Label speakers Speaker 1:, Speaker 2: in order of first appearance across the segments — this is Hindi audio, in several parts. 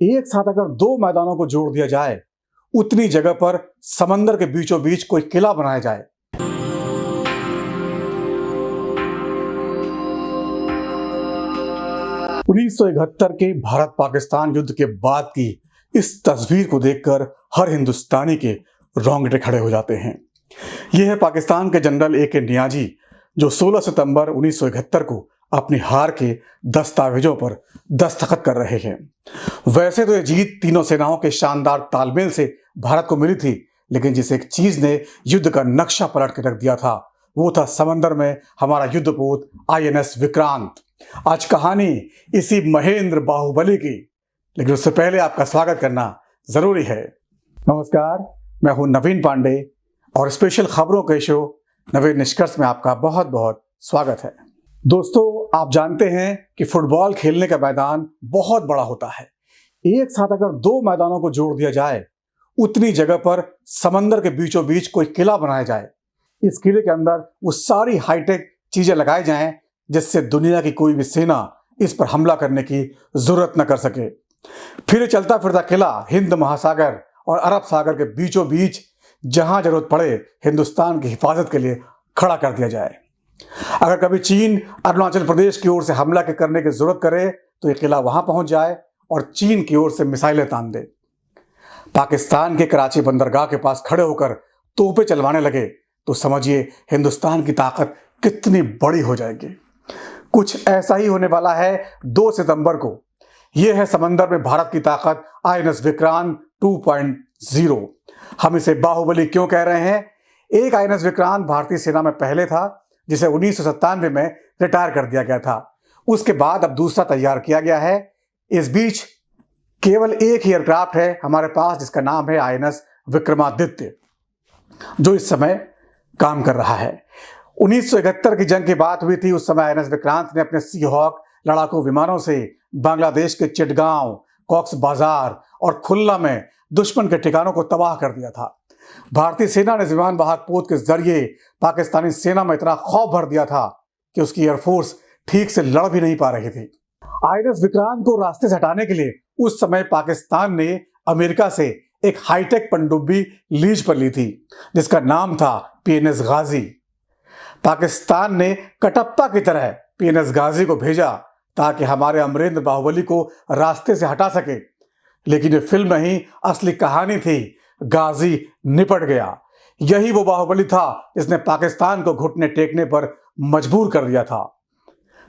Speaker 1: एक साथ अगर दो मैदानों को जोड़ दिया जाए, उतनी जगह पर समंदर के बीचों बीच कोई किला बनाया जाए। उन्नीस सौ 71 के भारत पाकिस्तान युद्ध के बाद की इस तस्वीर को देखकर हर हिंदुस्तानी के रोंगटे खड़े हो जाते हैं। यह है पाकिस्तान के जनरल ए.के. नियाजी, जो 16 सितंबर 1971 को अपनी हार के दस्तावेजों पर दस्तखत कर रहे हैं। वैसे तो यह जीत तीनों सेनाओं के शानदार तालमेल से भारत को मिली थी, लेकिन जिस एक चीज ने युद्ध का नक्शा पलट के रख दिया था, वो था समंदर में हमारा युद्धपोत INS विक्रांत। आज कहानी इसी महेंद्र बाहुबली की, लेकिन उससे पहले आपका स्वागत करना जरूरी है। नमस्कार, मैं हूं नवीन पांडे और स्पेशल खबरों के शो नवीन निष्कर्ष में आपका बहुत बहुत स्वागत है। दोस्तों, आप जानते हैं कि फुटबॉल खेलने का मैदान बहुत बड़ा होता है। एक साथ अगर दो मैदानों को जोड़ दिया जाए, उतनी जगह पर समंदर के बीचों बीच कोई किला बनाया जाए। इस किले के अंदर वो सारी हाईटेक चीजें लगाई जाएं जिससे दुनिया की कोई भी सेना इस पर हमला करने की जरूरत न कर सके। फिर चलता फिरता किला हिंद महासागर और अरब सागर के बीचों बीच जहां जरूरत पड़े हिंदुस्तान की हिफाजत के लिए खड़ा कर दिया जाए। अगर कभी चीन अरुणाचल प्रदेश की ओर से हमला करने की जरूरत करे तो यह किला वहां पहुंच जाए और चीन की ओर से मिसाइलें तान दे। पाकिस्तान के कराची बंदरगाह के पास खड़े होकर तोपें चलवाने लगे तो समझिए हिंदुस्तान की ताकत कितनी बड़ी हो जाएगी। कुछ ऐसा ही होने वाला है 2 सितंबर को। यह है समंदर में भारत की ताकत INS विक्रांत 2.0। हम इसे बाहुबली क्यों कह रहे हैं? एक INS विक्रांत भारतीय सेना में पहले था, जिसे 1997 में रिटायर कर दिया गया था। उसके बाद अब दूसरा तैयार किया गया है। इस बीच केवल एक ही एयरक्राफ्ट है हमारे पास, जिसका नाम है INS विक्रमादित्य, जो इस समय काम कर रहा है। 1971 की जंग की बात हुई थी। उस समय INS विक्रांत ने अपने सीहॉक लड़ाकू विमानों से बांग्लादेश के चिटगांव, कॉक्स बाजार और खुल्ला में दुश्मन के ठिकानों को तबाह कर दिया था। भारतीय सेना ने विमान वाहक पोत के जरिए पाकिस्तानी सेना में इतना खौफ भर दिया था कि उसकी एयरफोर्स ठीक से लड़ भी नहीं पा रही थी। INS विक्रांत को रास्ते से हटाने के लिए उस समय पाकिस्तान ने अमेरिका से एक हाईटेक पनडुब्बी लीज पर ली थी, जिसका नाम था PNS गाजी। पाकिस्तान ने कटप्पा की तरह PNS गाजी को भेजा ताकि हमारे अमरेंद्र बाहुबली को रास्ते से हटा सके, लेकिन ये फिल्म नहीं, असली कहानी थी। गाजी निपट गया। यही वो बाहुबली था जिसने पाकिस्तान को घुटने टेकने पर मजबूर कर दिया था।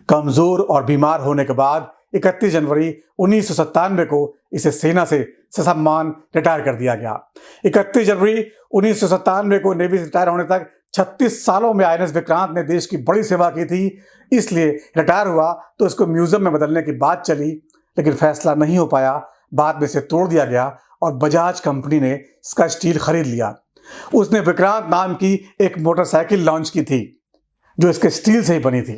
Speaker 1: कमजोर और बीमार होने के बाद 31 जनवरी 1997 को इसे सेना से ससम्मान रिटायर कर दिया गया। 31 जनवरी 1997 को नेवी से रिटायर होने तक 36 सालों में INS विक्रांत ने देश की बड़ी सेवा की थी। इसलिए रिटायर हुआ तो इसको म्यूजियम में बदलने की बात चली, लेकिन फैसला नहीं हो पाया। बाद में इसे तोड़ दिया गया और बजाज कंपनी ने इसका स्टील खरीद लिया। उसने विक्रांत नाम की एक मोटरसाइकिल लॉन्च की थी जो इसके स्टील से ही बनी थी।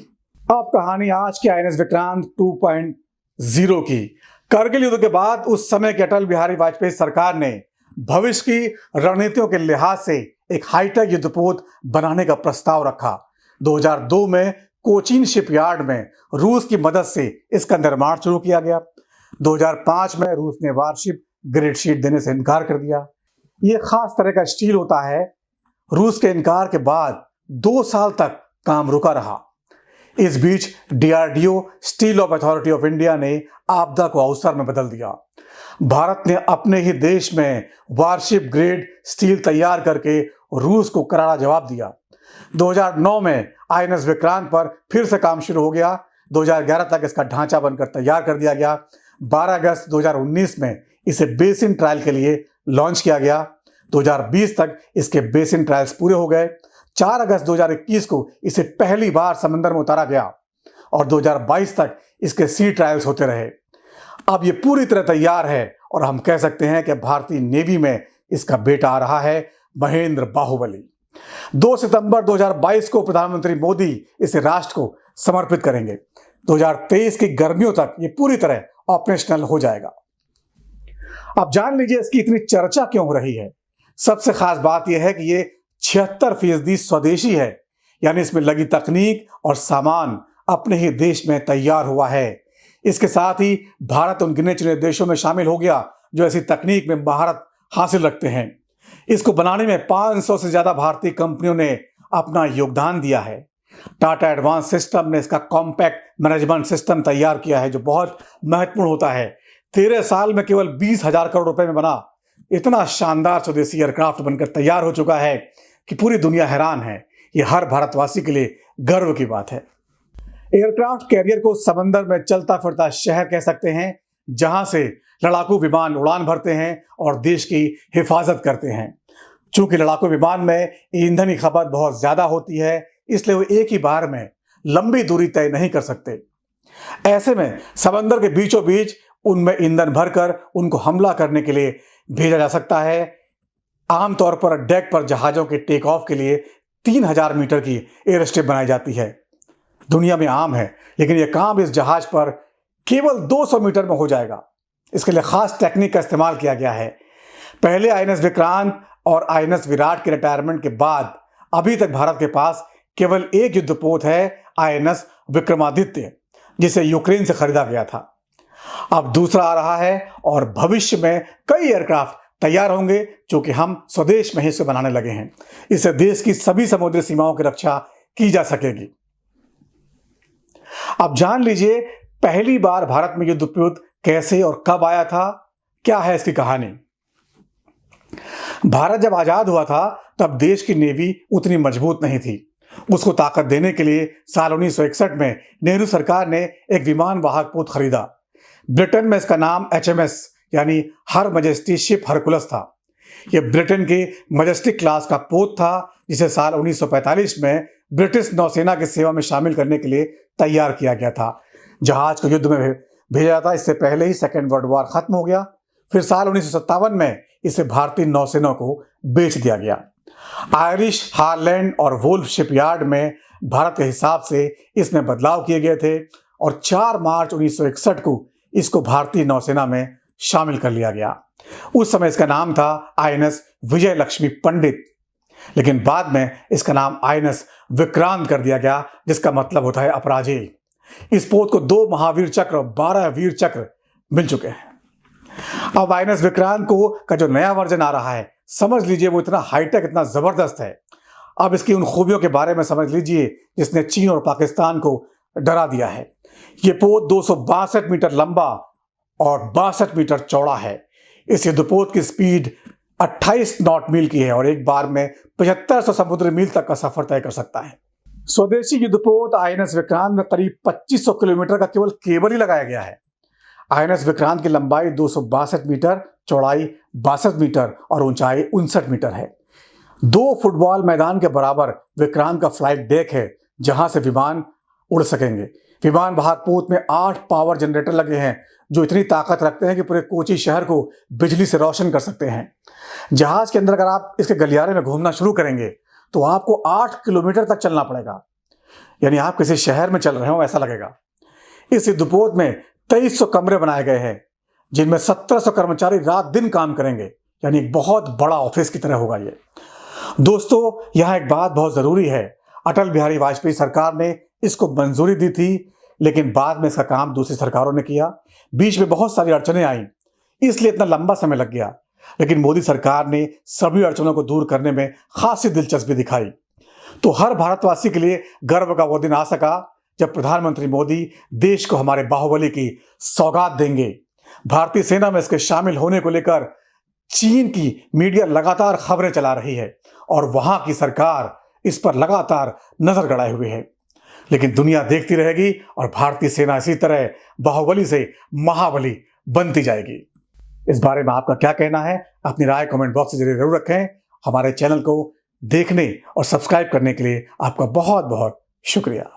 Speaker 1: अब कहानी आज के INS विक्रांत 2.0 की। करगिल युद्ध के बाद उस समय की अटल बिहारी वाजपेयी सरकार ने भविष्य की रणनीतियों के लिहाज से एक हाईटेक युद्धपोत बनाने का प्रस्ताव रखा। 2002 में कोचीन शिपयार्ड में रूस की मदद से इसका निर्माण शुरू किया गया। 2005 में रूस ने वारशिप ग्रेड शीट देने से इनकार कर दिया। यह खास तरह का स्टील होता है। रूस के इनकार के बाद 2 साल तक काम रुका रहा। इस बीच DRDO steel of authority of India ने आपदा को अवसर में बदल दिया। भारत ने अपने ही देश में वारशिप ग्रेड स्टील तैयार करके रूस को करारा जवाब दिया। 2009 में INS विक्रांत पर फिर से काम शुरू हो गया। 2011 तक इसका ढांचा बनकर तैयार कर दिया गया। 12 अगस्त 2019 में इसे बेसिन ट्रायल के लिए लॉन्च किया गया। 2020 तक इसके बेसिन ट्रायल्स पूरे हो गए। 4 अगस्त 2021 को इसे पहली बार समंदर में उतारा गया और 2022 तक इसके सी ट्रायल्स होते रहे। अब ये पूरी तरह तैयार है और हम कह सकते हैं कि भारतीय नेवी में इसका बेटा आ रहा है, महेंद्र बाहुबली। 2 सितंबर 2022 को प्रधानमंत्री मोदी इसे राष्ट्र को समर्पित करेंगे। 2023 की गर्मियों तक ये पूरी तरह ऑपरेशनल हो जाएगा। अब जान लीजिए इसकी इतनी चर्चा क्यों हो रही है। सबसे खास बात यह है कि ये 76% स्वदेशी है, यानी इसमें लगी तकनीक और सामान अपने ही देश में तैयार हुआ है। इसके साथ ही भारत उन गिने चुने देशों में शामिल हो गया जो ऐसी तकनीक में महारत हासिल रखते हैं। इसको बनाने में 500 से ज्यादा भारतीय कंपनियों ने अपना योगदान दिया है। टाटा एडवांस सिस्टम ने इसका कॉम्पैक्ट मैनेजमेंट सिस्टम तैयार किया है जो बहुत महत्वपूर्ण होता है। 13 साल में केवल 20,000 करोड़ रुपए में बना इतना शानदार स्वदेशी एयरक्राफ्ट बनकर तैयार हो चुका है कि पूरी दुनिया हैरान है। ये हर भारतवासी के लिए गर्व की बात है। एयरक्राफ्ट कैरियर को समंदर में चलता फिरता शहर कह सकते हैं, जहां से लड़ाकू विमान उड़ान भरते हैं और देश की हिफाजत करते हैं। चूंकि लड़ाकू विमान में ईंधन की खपत बहुत ज्यादा होती है, इसलिए वो एक ही बार में लंबी दूरी तय नहीं कर सकते। ऐसे में समंदर के बीचों बीच उनमें ईंधन भरकर उनको हमला करने के लिए भेजा जा सकता है। आमतौर पर डेक पर जहाजों के टेक ऑफ के लिए 3000 मीटर की एयर स्ट्रिप बनाई जाती है। दुनिया में आम है, लेकिन यह काम इस जहाज पर केवल 200 मीटर में हो जाएगा। इसके लिए खास टेक्निक का इस्तेमाल किया गया है। पहले आईएनएस विक्रांत और आईएनएस विराट के रिटायरमेंट के बाद अभी तक भारत के पास केवल एक युद्धपोत है, आईएनएस विक्रमादित्य, जिसे यूक्रेन से खरीदा गया था। अब दूसरा आ रहा है और भविष्य में कई एयरक्राफ्ट तैयार होंगे जो कि हम स्वदेश में ही इसे बनाने लगे हैं। इससे देश की सभी समुद्री सीमाओं की रक्षा की जा सकेगी। अब जान लीजिए पहली बार भारत में युद्धपोत कैसे और कब आया था, क्या है इसकी कहानी। भारत जब आजाद हुआ था तब देश की नेवी उतनी मजबूत नहीं थी। उसको ताकत देने के लिए साल 1961 में नेहरू सरकार ने एक विमान वाहक पोत खरीदा। ब्रिटेन में इसका नाम HMS यानी हर मजेस्टी शिप हरकुलस था। यह ब्रिटेन के मजेस्टिक क्लास का पोत था, जिसे साल 1945 में ब्रिटिश नौसेना की सेवा में शामिल करने के लिए तैयार किया गया था। जहाज को युद्ध में भेजा जाता, इससे पहले ही सेकेंड वर्ल्ड वॉर खत्म हो गया। फिर साल 1957 में इसे भारतीय नौसेना को बेच दिया गया। आयरिश, हारलैंड और वोल्फ शिपयार्ड में भारत के हिसाब से इसमें बदलाव किए गए थे और 4 मार्च 1961 को इसको भारतीय नौसेना में शामिल कर लिया गया। उस समय इसका नाम था आईएनएस विजय लक्ष्मी पंडित, लेकिन बाद में इसका नाम आईएनएस विक्रांत कर दिया गया, जिसका मतलब होता है अपराजेय। इस पोत को 2 महावीर चक्र और 12 वीर चक्र मिल चुके हैं। अब आईएनएस विक्रांत का जो नया वर्जन आ रहा है, समझ लीजिए वो इतना हाईटेक, इतना जबरदस्त है। अब इसकी उन खूबियों के बारे में समझ लीजिए जिसने चीन और पाकिस्तान को डरा दिया है। ये पोत 262 मीटर लंबा और 62 मीटर चौड़ा है। इस युद्धपोत की स्पीड 28 नॉट मील की है और एक बार में 7500 समुद्री मील तक का सफर तय कर सकता है। स्वदेशी युद्धपोत आईएनएस विक्रांत में करीब 2500 किलोमीटर का केवल केबल ही लगाया गया है। आईएनएस विक्रांत की लंबाई 262 मीटर, चौड़ाई 62 मीटर और ऊंचाई 59 मीटर है। 2 फुटबॉल मैदान के बराबर विक्रांत का फ्लाइट डेक है, जहां से विमान उड़ सकेंगे। विमान वाहक पोत में 8 पावर जनरेटर लगे हैं जो इतनी ताकत रखते हैं कि पूरे कोची शहर को बिजली से रोशन कर सकते हैं। जहाज के अंदर अगर आप इसके गलियारे में घूमना शुरू करेंगे तो आपको 8 किलोमीटर तक चलना पड़ेगा, यानी आप किसी शहर में चल रहे हो ऐसा लगेगा। इस युद्धपोत में 2300 कमरे बनाए गए हैं, जिनमें 1700 कर्मचारी रात दिन काम करेंगे, यानी एक बहुत बड़ा ऑफिस की तरह होगा ये। दोस्तों, यहाँ एक बात बहुत जरूरी है। अटल बिहारी वाजपेयी सरकार ने इसको मंजूरी दी थी, लेकिन बाद में इसका काम दूसरी सरकारों ने किया। बीच में बहुत सारी अड़चनें आई, इसलिए इतना लंबा समय लग गया। लेकिन मोदी सरकार ने सभी अड़चनों को दूर करने में खासी दिलचस्पी दिखाई। तो हर भारतवासी के लिए गर्व का वो दिन आ सका जब प्रधानमंत्री मोदी देश को हमारे बाहुबली की सौगात देंगे। भारतीय सेना में इसके शामिल होने को लेकर चीन की मीडिया लगातार खबरें चला रही है और वहां की सरकार इस पर लगातार नजर गड़ाए हुए है। लेकिन दुनिया देखती रहेगी और भारतीय सेना इसी तरह बाहुबली से महाबली बनती जाएगी। इस बारे में आपका क्या कहना है? अपनी राय कमेंट बॉक्स में जरूर रखें। हमारे चैनल को देखने और सब्सक्राइब करने के लिए आपका बहुत बहुत शुक्रिया।